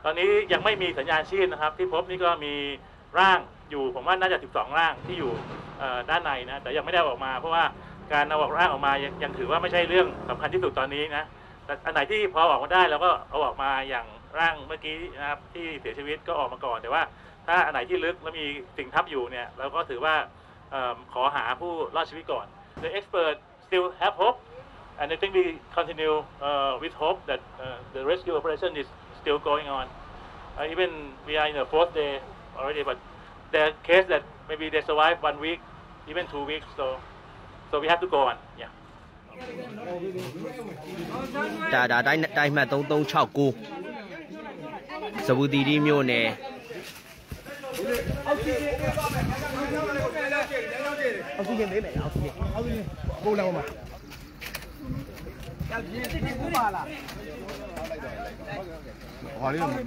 ตอนนี้ยังไม่มีสัญญาณชีพนะครับที่พบนี่ก็มีร่างอยู่ผมว่าน่าจะ12ร่างที่อยู่ด้านในนะแต่ยังไม่ได้ออกมาเพราะว่าการเอาออกร่างออกมายังถือว่าไม่ใช่เรื่องสำคัญที่สุดตอนนี้นะแต่อันไหนที่พอออกมาได้เราก็เอาออกมาอย่างร่างเมื่อกี้นะครับที่เสียชีวิตก็ออกมาก่อนแต่ว่าถ้าอันไหนที่ลึกแล้วมีสิ่งทับอยู่เนี่ยเราก็ถือว่าขอหาผู้รอดชีวิตก่อน The expert still have hope and I think we continue with hope that the rescue operation is still going on even we are in the 4th day already but the case that maybe they survive 1 week even 2 weeks so we have to go on yeah ဒါတိုင်းမှတ်3369စပူတီဒီမြို့နယ်အောက်ဆီဂျင်လေးမယ်အောက်ဆီဂျင်ပို့လောက်မှာရောက်ပြင်းစစ်ကူပါလားဟောလေးမလိုက်